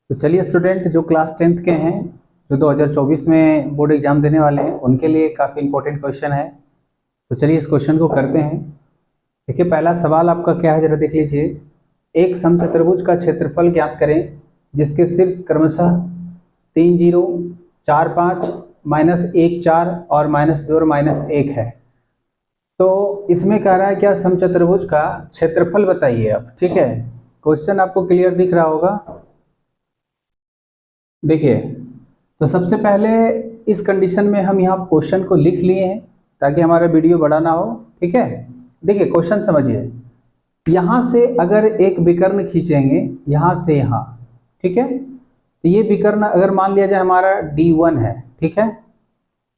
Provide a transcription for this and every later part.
तो चलिए स्टूडेंट जो क्लास 10th के हैं, जो 2024 में बोर्ड एग्जाम देने वाले हैं, उनके लिए काफ़ी इंपॉर्टेंट क्वेश्चन है। तो चलिए इस क्वेश्चन को करते हैं। देखिए पहला सवाल आपका क्या है, जरा देख लीजिए। एक समचतुर्भुज का क्षेत्रफल ज्ञात करें जिसके शीर्ष क्रमशः 3 0, 4 5, -1 4 और -2 और -1 है। तो इसमें कह रहा है क्या, समचतुर्भुज का क्षेत्रफल बताइए आप। ठीक है, क्वेश्चन आपको क्लियर दिख रहा होगा। देखिए, तो सबसे पहले इस कंडीशन में हम यहाँ क्वेश्चन को लिख लिए हैं ताकि हमारा वीडियो बड़ा ना हो। ठीक है, देखिए क्वेश्चन समझिए। यहाँ से अगर एक विकर्ण खींचेंगे यहाँ से यहाँ, ठीक है, तो ये विकर्ण अगर मान लिया जाए हमारा D1 है, ठीक है,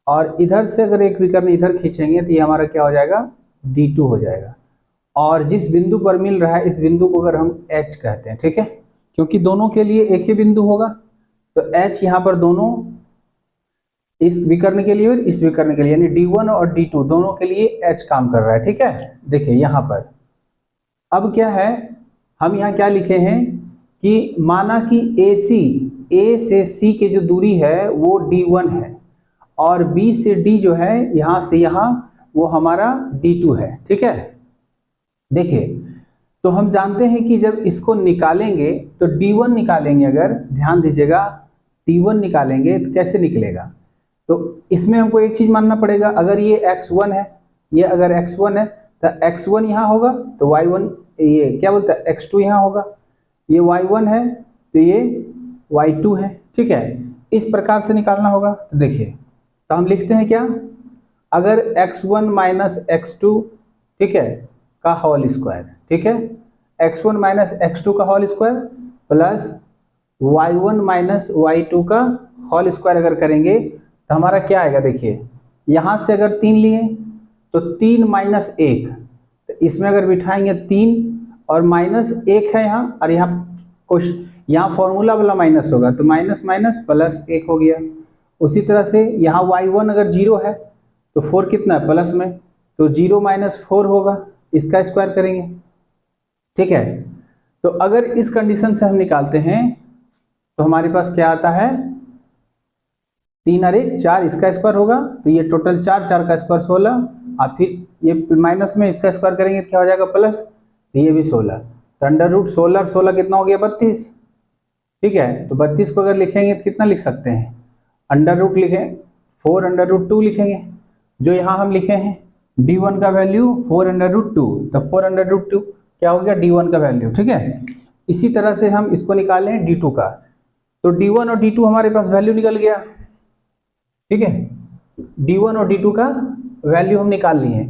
और इधर से अगर एक विकर्ण इधर खींचेंगे तो ये हमारा क्या हो जाएगा, D2 हो जाएगा। और जिस बिंदु पर मिल रहा है इस बिंदु को अगर हम H कहते हैं, ठीक है, क्योंकि दोनों के लिए एक ही बिंदु होगा, तो H यहाँ पर दोनों, इस विकर्ण के लिए और इस विकर्ण के लिए, यानी D1 और D2 दोनों के लिए H काम कर रहा है। ठीक है, देखिए यहाँ पर अब क्या है, हम यहाँ क्या लिखे हैं कि माना कि AC, A से C की जो दूरी है वो D1 है और B से D जो है यहाँ से यहाँ वो हमारा D2 है। ठीक है, देखिए तो हम जानते हैं कि जब इसको निकालेंगे तो D1 निकालेंगे, अगर ध्यान दीजिएगा D1 निकालेंगे तो कैसे निकलेगा, तो इसमें हमको एक चीज मानना पड़ेगा। अगर ये x1 है, ये अगर x1 है तो x1 यहाँ होगा, तो y1, ये क्या बोलता है x2 यहाँ होगा, ये y1 है तो ये y2 है। ठीक है, इस प्रकार से निकालना होगा। तो देखिए, तो हम लिखते हैं क्या, अगर x1 माइनस x2, ठीक है, का होल स्क्वायर, ठीक है, x1 माइनस x2 का whole square plus y1 minus y2 का होल स्क्वायर अगर करेंगे तो हमारा क्या आएगा। देखिए यहाँ से अगर 3 लिए तो 3 माइनस 1, तो इसमें अगर बिठाएंगे 3 और -1 है यहाँ, और यहाँ कुछ यहाँ फॉर्मूला वाला माइनस होगा तो माइनस माइनस प्लस 1 हो गया। उसी तरह से यहाँ y1 अगर 0 है तो 4 कितना है प्लस में, तो 0 माइनस 4 होगा, इसका स्क्वायर करेंगे। ठीक है, तो अगर इस कंडीशन से हम निकालते हैं तो हमारे पास क्या आता है, 3 और 1 4, इसका स्क्वायर होगा तो ये टोटल 4, 4 का स्क्वायर 16, और फिर ये माइनस में इसका स्क्वायर करेंगे तो क्या हो जाएगा प्लस, तो ये भी 16, तो अंडर रूट 16 और 16 कितना हो गया 32। ठीक है, तो 32 को अगर लिखेंगे तो कितना लिख सकते हैं, अंडर रूट लिखें 4 अंडर रूट 2 लिखेंगे, जो यहाँ हम लिखे हैं D1 का वैल्यू 4 अंडर रूट 2, तो 4 अंडर रूट 2 क्या हो गया D1 का वैल्यू। ठीक है, इसी तरह से हम इसको निकालें D2 का, तो D1 और D2 हमारे पास वैल्यू निकल गया। ठीक है, D1 और D2 का वैल्यू हम निकाल लिए।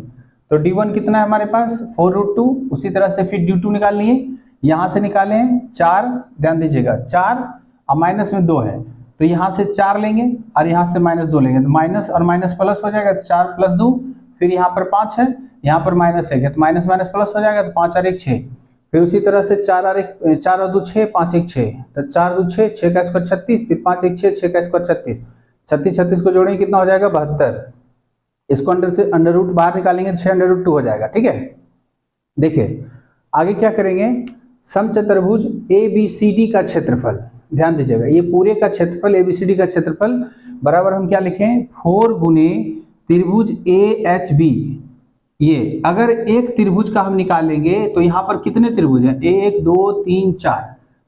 तो D1 कितना है हमारे पास 4 रूट 2, उसी तरह से फिर D2 निकाल लिए, यहाँ से निकाले हैं 4, ध्यान दीजिएगा 4 और माइनस में 2 है तो यहाँ से 4 लेंगे और यहाँ से -2 लेंगे, तो माइनस और माइनस प्लस हो जाएगा, तो 4 + 2, फिर यहाँ पर 5 है, यहाँ पर -1 है तो माइनस माइनस प्लस हो जाएगा, तो 5 और 1 6, फिर उसी तरह से 4 और 2 6, 5 1 6, तो 4 2 6, 6 का स्क्वायर 36, फिर 5 1 6, 6 का स्क्वायर 36, 36 36 को जोड़ेंगे कितना हो जाएगा 72, इसको अंडर से अंडर रूट बाहर निकालेंगे 6 अंडर रूट 2 हो जाएगा। ठीक है, देखिए आगे क्या करेंगे, समचतुर्भुज ABCD का क्षेत्रफल, ध्यान दीजिएगा ये पूरे का क्षेत्रफल ABCD का क्षेत्रफल बराबर हम क्या लिखें 4 गुने त्रिभुज AHB। ये अगर एक त्रिभुज का हम निकालेंगे तो यहाँ पर कितने त्रिभुज हैं, 1 2 3 4,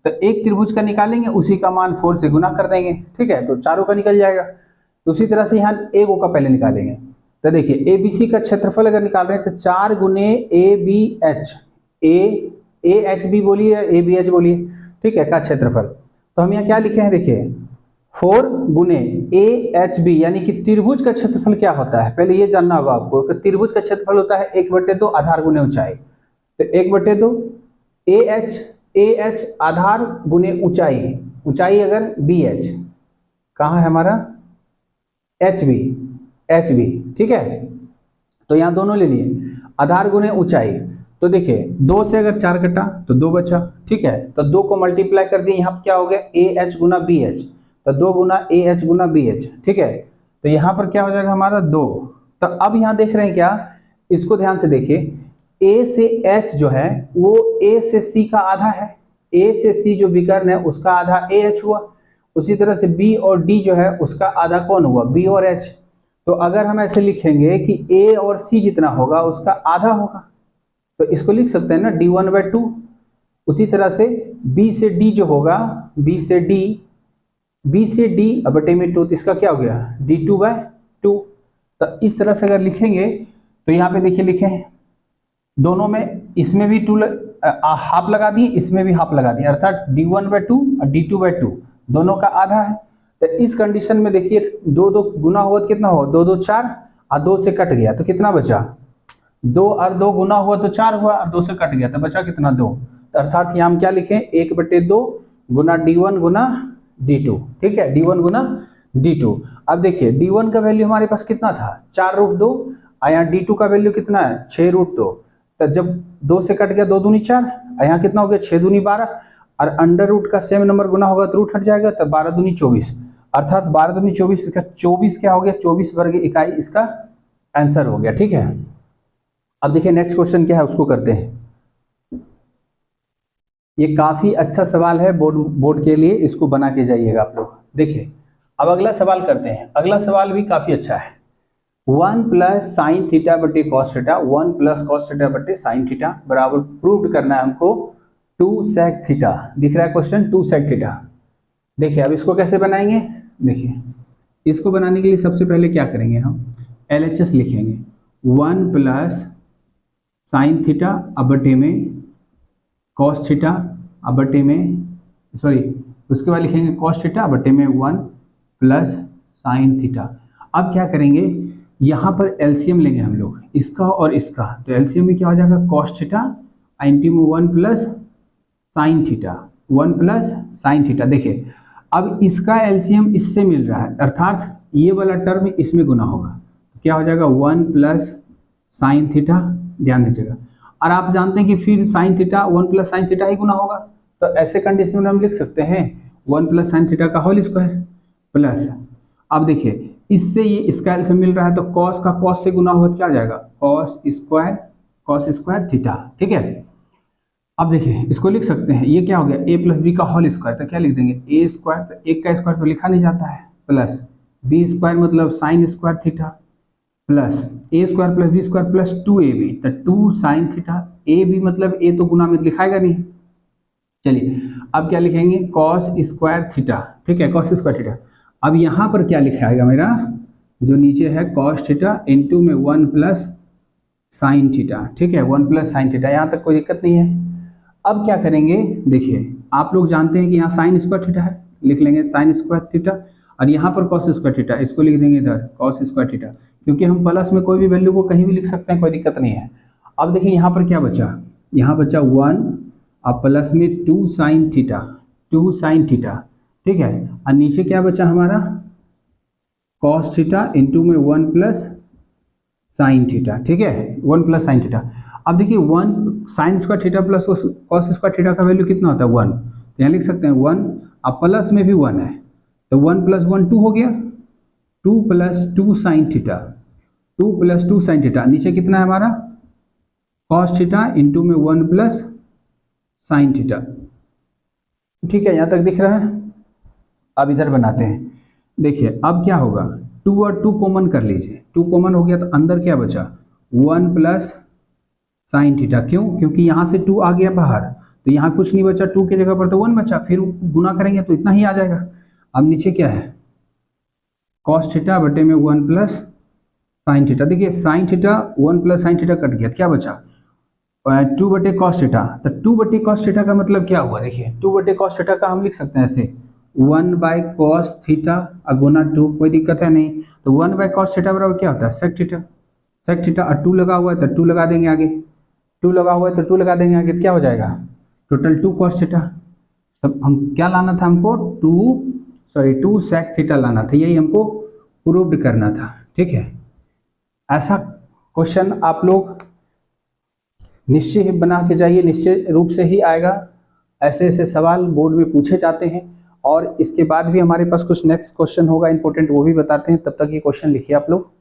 तो एक त्रिभुज का निकालेंगे उसी का मान 4 से गुना कर देंगे। ठीक है, तो चारों का निकल जाएगा। तो उसी तरह से यहाँ एक का पहले निकालेंगे, तो देखिए ABC का क्षेत्रफल अगर निकाल रहे हैं तो 4 गुने ABH, AHB बोलिए या ABH बोलिए, ठीक है, का क्षेत्रफल। तो हम यहाँ क्या लिखे हैं, देखिए 4 गुने AHB, यानी कि त्रिभुज का क्षेत्रफल क्या होता है, पहले ये जानना होगा आपको कि त्रिभुज का क्षेत्रफल होता है 1/2 आधार गुने ऊंचाई, तो 1/2 AH आधार गुने ऊंचाई, ऊंचाई अगर BH, कहाँ है हमारा HB, ठीक है, तो यहाँ दोनों ले लिए आधार गुने ऊंचाई। तो देखिए 2 से अगर 4 कटा तो 2 बचा। ठीक है, तो 2 को मल्टीप्लाई कर दिए, यहाँ क्या हो गया AH गुना BH, तो 2 गुना AH गुना BH। ठीक है, तो यहाँ पर क्या हो जाएगा हमारा 2। तो अब यहाँ देख रहे हैं क्या, इसको ध्यान से देखिए, A से H जो है वो A से C का आधा है, ए से सी जो विकर्ण है उसका आधा ए एच हुआ, उसी तरह से बी और डी जो है उसका आधा कौन हुआ, बी और एच। तो अगर हम ऐसे लिखेंगे कि ए और सी जितना होगा उसका आधा होगा, तो इसको लिख सकते हैं ना d1/2। उसी तरह से b से d जो होगा, b से d बटे में 2, तो इसका क्या हो गया d2/2। तो इस तरह से अगर लिखेंगे तो यहाँ पे देखिए लिखे हैं दोनों में, इसमें भी हाफ लगा दिए, इसमें भी हाफ लगा दिए, अर्थात d1/2 और d2/2 दोनों का आधा है। तो इस कंडीशन में देखिए 2 गुना हुआ तो कितना हुआ, 2 4 और 2 से कट गया तो कितना बचा, 2 और 2 गुना हुआ तो 4 हुआ और 2 से कट गया तो बचा कितना 2। तो अर्थात यहाँ हम क्या लिखें 1/2 गुना d1 गुना d2, ठीक है, d1 गुना d2। अब देखिए d1 का वैल्यू हमारे पास कितना था 4√2 और यहाँ d2 का वैल्यू कितना है 6√2। तो जब 2 से कट गया 2 दूनी 4 और यहाँ कितना हो गया 6 दूनी 12 और अंडर रूट का सेम नंबर गुना होगा तो रूट हट जाएगा, तो 12 दूनी 24, अर्थात 12 दूनी 24, इसका 24 क्या हो गया 24 वर्ग इकाई इसका आंसर हो गया, ठीक है। अब देखिए नेक्स्ट क्वेश्चन क्या है उसको करते हैं। ये काफी अच्छा सवाल है बोर्ड के लिए, इसको बना के जाइएगा आप लोग। देखिए अब अगला सवाल करते हैं, अगला सवाल भी काफी अच्छा है। 1 प्लस साइन थीटा बटे cos theta, 1 plus cos theta बटे साइन थीटा बराबर प्रूव करना है हमको 2 सेक थीटा। दिख रहा है क्वेश्चन 2 सेक थीटा। देखिए अब इसको कैसे बनाएंगे, देखिए इसको बनाने के लिए सबसे पहले क्या करेंगे हम LHS लिखेंगे 1 प्लस साइन थीटा बटे में कॉस थीटा बटे में, सॉरी उसके बाद लिखेंगे कॉस थीटा बटे में 1 प्लस साइन थीटा। अब क्या करेंगे यहाँ पर एलसीएम लेंगे हम लोग इसका और इसका, तो एलसीएम में क्या हो जाएगा कॉस थीटा इंटू में 1 plus sine theta, 1 plus sine theta. देखिए अब इसका एलसीएम इससे मिल रहा है, अर्थात ये वाला टर्म इसमें गुना होगा, क्या हो जाएगा 1 प्लस साइन थीटा, ध्यान दीजिएगा। और आप जानते हैं कि फिर sine theta 1 plus sine theta ही गुना होगा, तो ऐसे कंडीशन में हम लिख सकते हैं 1 प्लस साइन थीटा का होल स्क्वायर प्लस, अब देखिए इससे ये इसका एलसीएम मिल रहा है तो कॉस का कॉस से गुना होगा तो क्या आ जाएगा कॉस स्क्वायर थीटा, ठीक है। अब देखिए इसको लिख सकते हैं, ये क्या हो गया a प्लस बी का होल स्क्वायर, तो क्या लिख देंगे a स्क्वायर, तो एक का स्क्वायर तो लिखा नहीं जाता है, प्लस b स्क्वायर मतलब sine square theta plus a square plus b square plus 2ab, तो 2 साइन थीटा, a b मतलब a तो गुना में लिखाएगा नहीं। चलिए अब क्या लिखेंगे कॉस स्क्वायर थीटा, ठीक है, कॉस स्क्वायर थीटा। अब यहाँ पर क्या लिखाएगा मेरा जो नीचे है कॉस थीटा इंटू में 1 प्लस साइन थीटा, ठीक है, 1 प्लस साइन थीटा, यहाँ तक कोई दिक्कत नहीं है। अब क्या करेंगे देखिए आप लोग जानते हैं कि यहाँ साइन स्क्वायर थीटा है, लिख लेंगे साइन स्क्वायर थीटा, और यहाँ पर कॉस स्क्वायर थीटा, इसको लिख देंगे इधर कॉस स्क्वायर थीटा, क्योंकि हम प्लस में कोई भी वैल्यू को कहीं भी लिख सकते हैं, कोई दिक्कत नहीं है। अब देखिए यहाँ पर क्या बचा, यहाँ बचा 1 और प्लस में 2 साइन थीटा, 2 साइन थीटा, ठीक है, और नीचे क्या बचा हमारा कॉस थीटा इंटू में 1 प्लस साइन थीटा, ठीक है, 1 प्लस साइन थीटा। अब देखिए 1 sine square theta plus cos square theta का वैल्यू कितना होता है 1, तो यहाँ लिख सकते हैं 1, अब प्लस में भी 1 है तो 1 प्लस 1 2 हो गया, 2 plus 2 sine theta, 2 plus 2 sine theta, नीचे कितना है हमारा कॉस थीटा इंटू में 1 प्लस साइन थीटा, ठीक है, यहाँ तक दिख रहा है। अब इधर बनाते हैं, देखिए अब क्या होगा 2 और 2 कॉमन कर लीजिए, 2 कॉमन हो गया तो अंदर क्या बचा 1 प्लस साइन थीटा, क्यों, क्योंकि यहाँ से 2 आ गया बाहर तो यहाँ कुछ नहीं बचा, 2 की जगह पर तो 1 बचा, फिर गुना करेंगे तो इतना ही आ जाएगा। अब नीचे क्या है कॉस थीटा बटे में 1 प्लस साइन थीटा, देखिए sign theta 1 plus sine theta cut गया, क्या बचा 2 बटे कॉस थीटा, तो 2 बटे कॉस थीटा का मतलब क्या हुआ, देखिए 2 बटे कॉस थीटा का हम लिख सकते हैं ऐसे 1 बाई कॉस थीटा गुना 2, कोई दिक्कत है नहीं, तो 1 बाई कॉस थीटा बराबर क्या होता है सेक थीटा, सेक थीटा, और 2 लगा हुआ है तो 2 लगा देंगे आगे, 2 लगा हुआ है तो 2 लगा देंगे आगे, क्या हो जाएगा टोटल 2 कॉस थीटा। तब हम क्या लाना था हमको 2 सेक थीटा लाना था, यही हमको प्रूव्ड करना था, ठीक है। ऐसा क्वेश्चन आप लोग निश्चय ही बना के जाइए, निश्चय रूप से ही आएगा, ऐसे ऐसे सवाल बोर्ड में पूछे जाते हैं। और इसके बाद भी हमारे पास कुछ नेक्स्ट क्वेश्चन होगा इंपॉर्टेंट, वो भी बताते हैं, तब तक ये क्वेश्चन लिखिए आप लोग।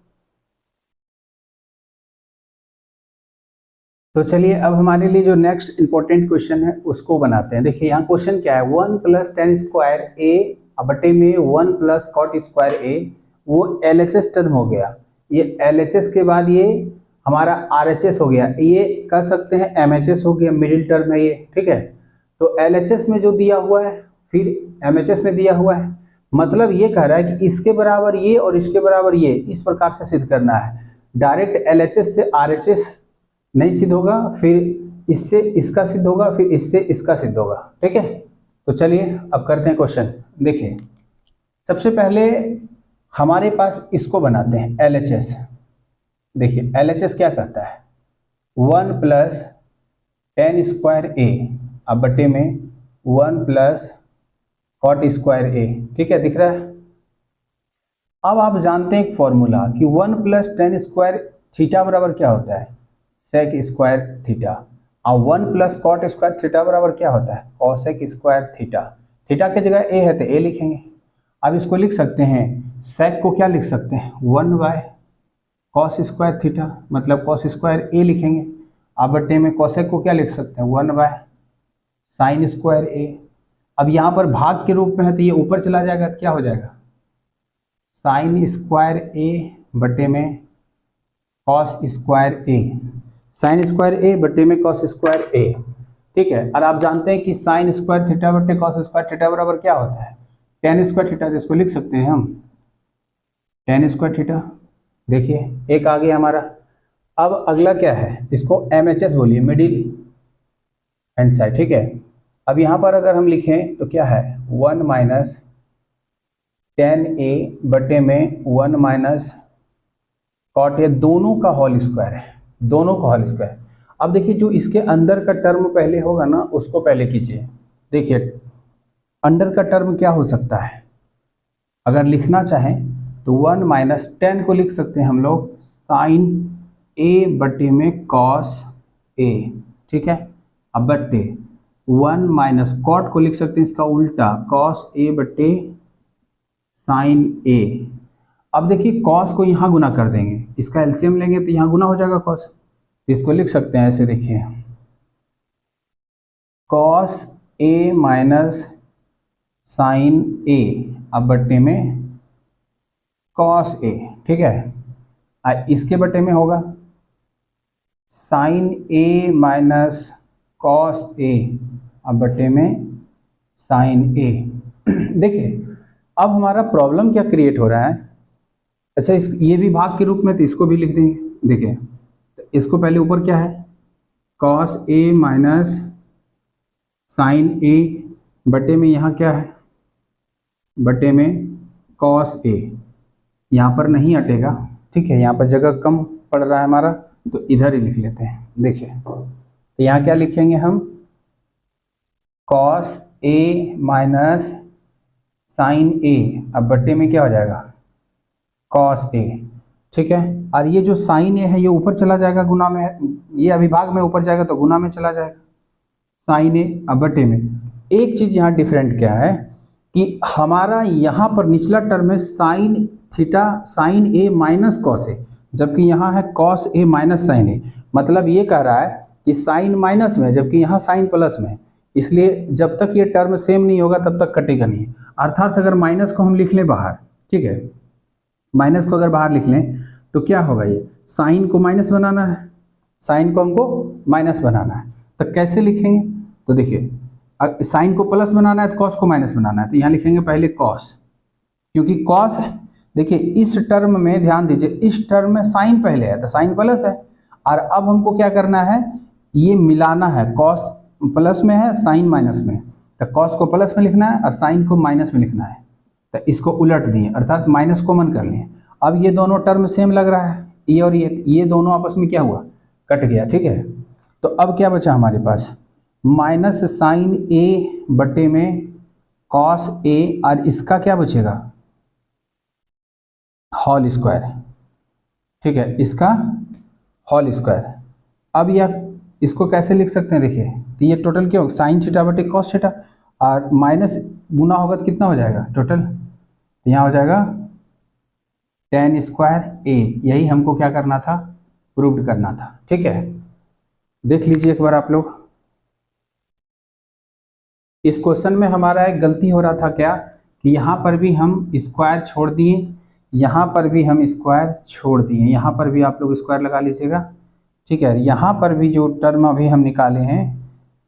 तो चलिए अब हमारे लिए जो नेक्स्ट इंपॉर्टेंट क्वेश्चन है उसको बनाते हैं। देखिए यहाँ क्वेश्चन क्या है, 1 प्लस टेन स्क्वायर ए बटे में 1 प्लस कॉट स्क्वायर ए, वो LHS टर्म हो गया। ये LHS के बाद ये हमारा RHS हो गया, ये कह सकते हैं MHS हो गया, मिडिल टर्म है ये, ठीक है। तो LHS में जो दिया हुआ है फिर MHS में दिया हुआ है, मतलब ये कह रहा है कि इसके बराबर ये और इसके बराबर ये, इस प्रकार से सिद्ध करना है। डायरेक्ट LHS से RHS नहीं सिद्ध होगा, फिर इससे इसका सिद्ध होगा, फिर इससे इसका सिद्ध होगा, ठीक है। तो चलिए अब करते हैं क्वेश्चन। देखिए सबसे पहले हमारे पास इसको बनाते हैं LHS। देखिए LHS क्या कहता है, 1 प्लस टेन स्क्वायर ए अब बटे में 1 प्लस कॉट स्क्वायर ए, ठीक है, दिख रहा है। अब आप जानते हैं एक फॉर्मूला कि 1 प्लस टेन स्क्वायर थीटा बराबर क्या होता है, सेक स्क्वायर थीटा, और 1 प्लस कॉट स्क्वायर थीटा बराबर क्या होता है, कॉसेक स्क्वायर थीटा। थीटा की जगह ए है तो ए लिखेंगे। अब इसको लिख सकते हैं, सेक को क्या लिख सकते हैं, 1 बाय कॉस स्क्वायर थीटा, मतलब कॉस स्क्वायर ए लिखेंगे। अब बटे में कॉसेक को क्या लिख सकते हैं, 1 बाय साइन स्क्वायर ए। अब यहाँ पर भाग के रूप में है तो ये ऊपर चला जाएगा तो क्या हो जाएगा, साइन स्क्वायर ए बटे में कॉस स्क्वायर ए, साइन स्क्वायर ए बटे में कॉस स्क्वायर ए, ठीक है। और आप जानते हैं कि साइन स्क्वायर थीटा बटे कॉस स्क्वायर थीटा बराबर क्या होता है, टेन स्क्वायर थीटा। तो इसको लिख सकते हैं हम टेन स्क्वायर थीटा। देखिए एक आ गया हमारा। अब अगला क्या है, इसको MHS बोलिए, मिडिल हैंड साइड, ठीक है। अब यहाँ पर अगर हम लिखें तो क्या है, 1 माइनस टेन ए बटे में 1 माइनस कॉट, ये दोनों का होल स्क्वायर है, दोनों का होल स्क्वायर। अब देखिए जो इसके अंदर का टर्म पहले होगा ना उसको पहले कीजिए। देखिए अंदर का टर्म क्या हो सकता है, अगर लिखना चाहें तो 1 माइनस टेन को लिख सकते हैं हम लोग साइन ए बटे में कॉस ए, ठीक है। अब बटे 1 माइनस कॉट को लिख सकते हैं इसका उल्टा, कॉस ए बटे साइन ए। अब देखिए कॉस को यहाँ गुना कर देंगे, इसका एलसीएम लेंगे तो यहाँ गुना हो जाएगा कॉस। इसको लिख सकते हैं ऐसे, देखिए कॉस ए माइनस साइन ए अब बटे में कॉस ए, ठीक है। इसके बटे में होगा sign A minus cos A अब बटे में साइन ए। देखिए अब हमारा प्रॉब्लम क्या क्रिएट हो रहा है, अच्छा ये भी भाग के रूप में तो इसको भी लिख देंगे। देखिए तो इसको पहले ऊपर क्या है, कॉस ए माइनस साइन ए बटे में यहाँ क्या है, बटे में कॉस ए। यहाँ पर नहीं हटेगा, ठीक है, यहाँ पर जगह कम पड़ रहा है हमारा तो इधर ही लिख लेते हैं। देखिए तो यहाँ क्या लिखेंगे हम, कॉस ए माइनस साइन ए अब बटे में क्या हो जाएगा, कॉस ए, ठीक है। और ये जो साइन ए है ये ऊपर चला जाएगा गुना में, ये अभिभाग में ऊपर जाएगा तो गुना में चला जाएगा, साइन ए अब बटे में। एक चीज़ यहाँ डिफरेंट क्या है कि हमारा यहाँ पर निचला टर्म है sine theta sine A minus cos A, जबकि यहाँ है कॉस ए माइनस साइन ए। मतलब ये कह रहा है कि साइन माइनस में है जबकि यहाँ साइन प्लस में है, इसलिए जब तक ये टर्म सेम नहीं होगा तब तक कटेगा नहीं। अर्थात अगर माइनस को हम लिख लें बाहर, ठीक है, माइनस को अगर बाहर लिख लें तो क्या होगा, ये साइन को माइनस बनाना है, साइन को हमको माइनस बनाना है, तो कैसे लिखेंगे, तो देखिए साइन को प्लस बनाना है तो कॉस को माइनस बनाना है, तो यहाँ लिखेंगे पहले कॉस, क्योंकि कॉस है। देखिए इस टर्म में ध्यान दीजिए, इस टर्म में साइन पहले है तो साइन प्लस है, और अब हमको क्या करना है, ये मिलाना है, कॉस प्लस में है साइन माइनस में, तो कॉस को प्लस में लिखना है और साइन को माइनस में लिखना है, तो इसको उलट दिए अर्थात माइनस कॉमन कर लिए। अब ये दोनों टर्म सेम लग रहा है, ये और ये दोनों आपस में क्या हुआ, कट गया, ठीक है। तो अब क्या बचा हमारे पास, माइनस साइन ए बटे में कॉस ए, और इसका क्या बचेगा, होल स्क्वायर, ठीक है, इसका होल स्क्वायर। अब यह इसको कैसे लिख सकते हैं, देखिए तो ये टोटल क्या होगा, साइन थीटा बटे कॉस थीटा, और माइनस गुना होगा तो कितना हो जाएगा टोटल, तो यहाँ हो जाएगा टेन स्क्वायर ए। यही हमको क्या करना था, प्रूव्ड करना था, ठीक है। देख लीजिए एक बार आप लोग। इस क्वेश्चन में हमारा एक गलती हो रहा था क्या कि यहाँ पर भी हम स्क्वायर छोड़ दिए, यहाँ पर भी हम स्क्वायर छोड़ दिए, यहाँ पर भी आप लोग स्क्वायर लगा लीजिएगा। ठीक है, यहाँ पर भी जो टर्म अभी हम निकाले हैं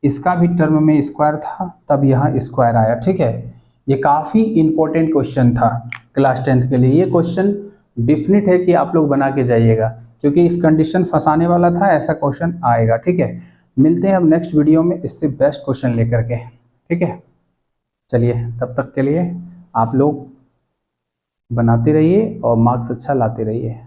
इसका भी टर्म में स्क्वायर था, तब यहाँ स्क्वायर आया। ठीक है, ये काफ़ी इंपॉर्टेंट क्वेश्चन था क्लास 10th के लिए। ये क्वेश्चन डिफिनिट है कि आप लोग बना के जाइएगा, क्योंकि इस कंडीशन फंसाने वाला था, ऐसा क्वेश्चन आएगा। ठीक है, मिलते हैं अब नेक्स्ट वीडियो में इससे बेस्ट क्वेश्चन लेकर के। ठीक है, चलिए तब तक के लिए आप लोग बनाते रहिए और मार्क्स अच्छा लाते रहिए।